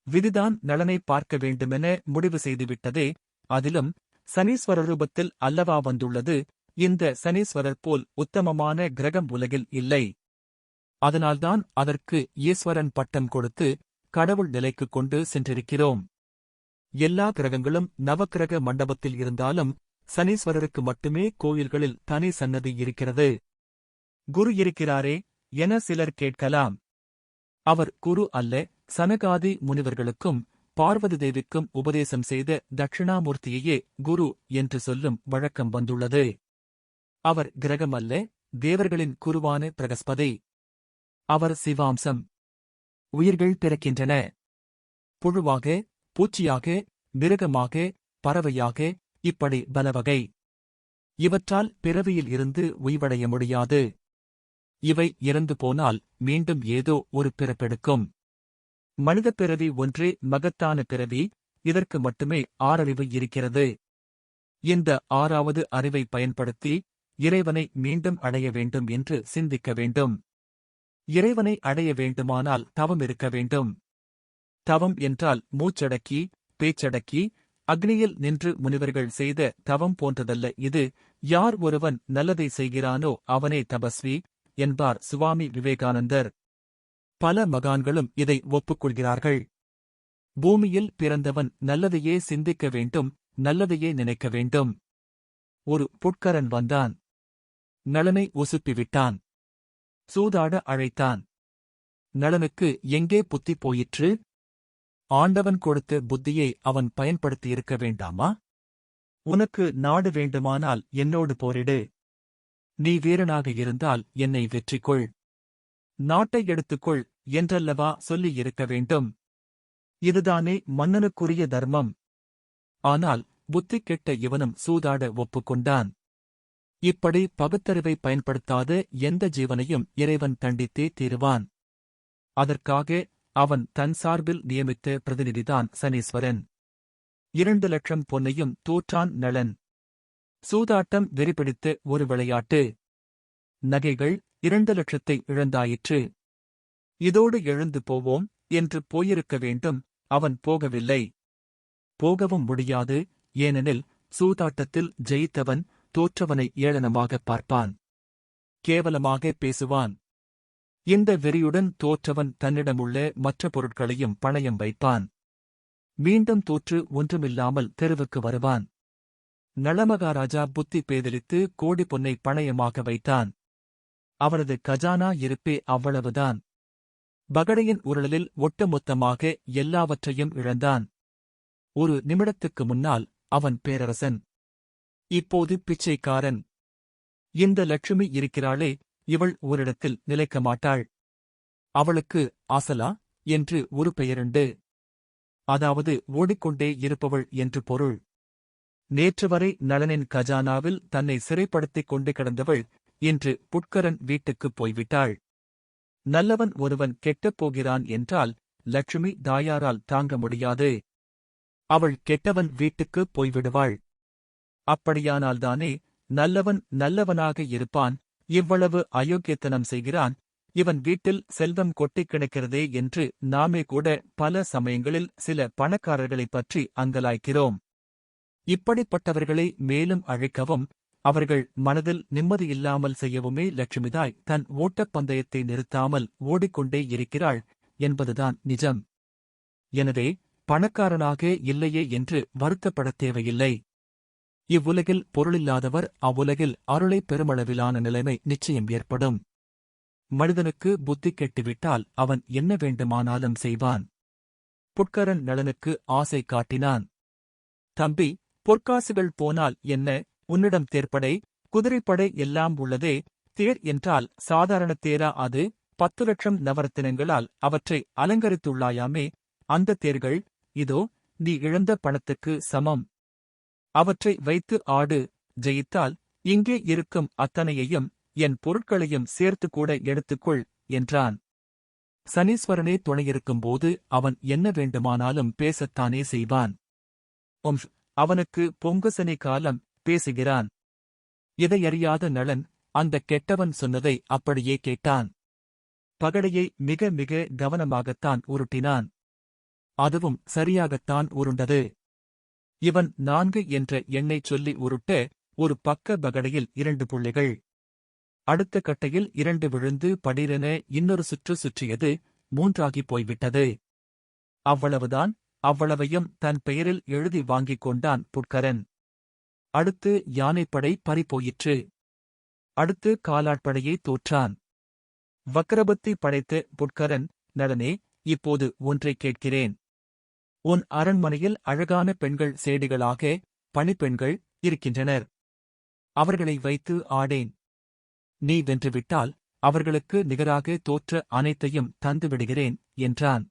விதிதான் நலனை பார்க்க வேண்டுமென முடிவு செய்துவிட்டதே. அதிலும் சனீஸ்வர ரூபத்தில் அல்லவா வந்துள்ளது. இந்த சனீஸ்வரர் போல் உத்தமமான கிரகம் உலகில் இல்லை. அதனால்தான் அதற்கு ஈஸ்வரன் பட்டம் கொடுத்து கடவுள் நிலைக்கு கொண்டு சென்றிருக்கிறோம். எல்லா கிரகங்களும் நவக்கிரக மண்டபத்தில் இருந்தாலும் சனீஸ்வரருக்கு மட்டுமே கோயில்களில் தனி சன்னதி இருக்கிறது. குரு இருக்கிறாரே என சிலர் கேட்கலாம். அவர் குரு அல்ல. சனகாதி முனிவர்களுக்கும் பார்வதி தேவிக்கும் உபதேசம் செய்த தட்சிணாமூர்த்தியையே குரு என்று சொல்லும் வழக்கம் வந்துள்ளது. அவர் கிரகம் அல்ல, தேவர்களின் குருவான பிரகஸ்பதி. அவர் சிவாம்சம். உயிர்கள் பிறக்கின்றன. புழுவாக, பூச்சியாக, மிருகமாக, பறவையாக, இப்படி பலவகை. இவற்றால் பிறவியில் இருந்து உய்வடைய முடியாது. இவை இறந்து போனால் மீண்டும் ஏதோ ஒரு பிறப்பெடுக்கும். மனிதப் பிறவி ஒன்றே மகத்தான பிறவி. இதற்கு மட்டுமே 6 அறிவு இருக்கிறது. இந்த 6வது அறிவை பயன்படுத்தி இறைவனை மீண்டும் அடைய வேண்டும் என்று சிந்திக்க வேண்டும். இறைவனை அடைய வேண்டுமானால் தவம் இருக்க வேண்டும். தவம் என்றால் மூச்சடக்கி, பேச்சடக்கி, அக்னியில் நின்று முனிவர்கள் செய்த தவம் போன்றதல்ல இது. யார் ஒருவன் நல்லதை செய்கிறானோ அவனே தபஸ்வி என்பார் சுவாமி விவேகானந்தர். பல மகான்களும் இதை ஒப்புக்கொள்கிறார்கள். பூமியில் பிறந்தவன் நல்லதையே சிந்திக்க வேண்டும், நல்லதையே நினைக்க வேண்டும். ஒரு புட்கரன் வந்தான். நளனை உசுப்பிவிட்டான். சூதாட அழைத்தான். நளனுக்கு எங்கே புத்தி போயிற்று? ஆண்டவன் கொடுத்த புத்தியை அவன் பயன்படுத்தியிருக்க வேண்டாமா? உனக்கு நாடு வேண்டுமானால் என்னோடு போரிடு. நீ வீரனாக இருந்தால் என்னை வெற்றிக்கொள். நாட்டை எடுத்துக்கொள் என்றல்லவா சொல்லியிருக்க வேண்டும். இதுதானே மன்னனுக்குரிய தர்மம். ஆனால் புத்தி கெட்ட இவனும் சூதாட ஒப்புக்கொண்டான். இப்படி பகுத்தறிவை பயன்படுத்தாத எந்த ஜீவனையும் இறைவன் தண்டித்தே தீருவான். அதற்காக அவன் தன் சார்பில் நியமித்த பிரதிநிதிதான் சனீஸ்வரன். 2 லட்சம் பொன்னையும் தோற்றான் நளன். சூதாட்டம் வெறிபிடித்த ஒரு விளையாட்டு. நகைகள் 2 லட்சத்தை இழந்தாயிற்று. இதோடு எழுந்து போவோம் என்று போயிருக்க வேண்டும். அவன் போகவில்லை. போகவும் முடியாது. ஏனெனில் சூதாட்டத்தில் ஜெயித்தவன் தோற்றவனை ஏளனமாகப் பார்ப்பான். கேவலமாக பேசுவான். இந்த வெறியுடன் தோற்றவன் தன்னிடமுள்ள மற்ற பொருட்களையும் பணயம் வைப்பான். மீண்டும் தோற்று ஒன்றுமில்லாமல் தெருவுக்கு வருவான். நளமகாராஜா புத்தி பேதலித்து கோடி பொன்னை பணயமாக வைத்தான். அவனது கஜானா இருப்பே அவ்வளவுதான். பகடையின் உருளலில் ஒட்டுமொத்தமாக எல்லாவற்றையும் இழந்தான். ஒரு நிமிடத்துக்கு முன்னால் அவன் பேரரசன். இப்போது பிச்சைக்காரன். இந்த லட்சுமி இருக்கிறாளே, இவள் ஓரிடத்தில் நிலைக்க மாட்டாள். அவளுக்கு ஆசலா என்று ஒரு பெயருண்டு. அதாவது ஓடிக்கொண்டே இருப்பவள் என்று பொருள். நேற்றுவரை நளனின் கஜானாவில் தன்னை சிறைப்படுத்திக் கொண்டு கிடந்தவள் இன்று புட்கரன் வீட்டுக்குப் போய்விட்டாள். நல்லவன் ஒருவன் கெட்டப் போகிறான் என்றால் லட்சுமி தாயாரால் தாங்க முடியாது. அவள் கெட்டவன் வீட்டுக்குப் போய்விடுவாள். அப்படியானால்தானே நல்லவன் நல்லவனாக இருப்பான். இவ்வளவு அயோக்கியத்தனம் செய்கிறான். இவன் வீட்டில் செல்வம் கொட்டிக் கிடக்கிறதே என்று நாமே கூட பல சமயங்களில் சில பணக்காரர்களைப் பற்றி அங்கலாய்க்கிறோம். இப்படிப்பட்டவர்களை மேலும் அழைக்கவும் அவர்கள் மனதில் நிம்மதியில்லாமல் செய்யவுமே லட்சுமிதாய் தன் ஓட்டப்பந்தயத்தை நிறுத்தாமல் ஓடிக்கொண்டே இருக்கிறாள் என்பதுதான் நிஜம். எனவே பணக்காரனாக இல்லையே என்று வருத்தப்படத் தேவையில்லை. இவ்வுலகில் பொருளில்லாதவர் அவ்வுலகில் அருளை பெருமளவிலான நிலைமை நிச்சயம் ஏற்படும். மனிதனுக்கு புத்தி கெட்டுவிட்டால் அவன் என்ன வேண்டுமானாலும் செய்வான். புட்கரன் நளனுக்கு ஆசை காட்டினான். தம்பி, பொற்காசுகள் போனால் என்ன? உன்னிடம் தேர்ப்படை, குதிரைப்படை எல்லாம் உள்ளதே. தேர் என்றால் சாதாரண தேரா அது? 10 லட்சம் நவரத்தினங்களால் அவற்றை அலங்கரித்துள்ளாயாமே. அந்த தேர்கள் இதோ நீ இழந்த பணத்துக்கு சமம். அவற்றை வைத்து ஆடு. ஜெயித்தால் இங்கே இருக்கும் அத்தனையையும் என் பொருட்களையும் சேர்த்து கூட எடுத்துக்கொள் என்றான். சனீஸ்வரனே துணையிருக்கும்போது அவன் என்ன வேண்டுமானாலும் பேசத்தானே செய்வான். அவனுக்கு பொங்குசனி காலம் பேசுகிறான். இதையறியாத நளன் அந்தக் கெட்டவன் சொன்னதை அப்படியே கேட்டான். பகடையை மிக மிக கவனமாகத்தான் உருட்டினான். அதுவும் சரியாகத்தான் உருண்டது. இவன் 4 என்ற எண்ணைச் சொல்லி உருட்ட, ஒரு பக்க பகடையில் 2 புள்ளிகள். அடுத்த கட்டையில் 2 விழுந்து படீரென இன்னொரு சுற்று சுற்றியது, 3ஆகிப் போய்விட்டது. அவ்வளவுதான். அவ்வளவையும் தன் பெயரில் எழுதி வாங்கிக் கொண்டான் புட்கரன். அடுத்து யானைப்படை பறிபோயிற்று. அடுத்து காலாட்படையே தோற்றான். வக்ரபுத்தி படைத்த புட்கரன், நளனே, இப்போது ஒன்றைக் கேட்கிறேன். உன் அரண்மனையில் அழகான பெண்கள் சேடிகளாக, பணிப்பெண்கள் இருக்கின்றனர். அவர்களை வைத்து ஆடேன். நீ வென்றுவிட்டால் அவர்களுக்கு நிகராக தோற்ற அனைத்தையும் தந்துவிடுகிறேன் என்றான்.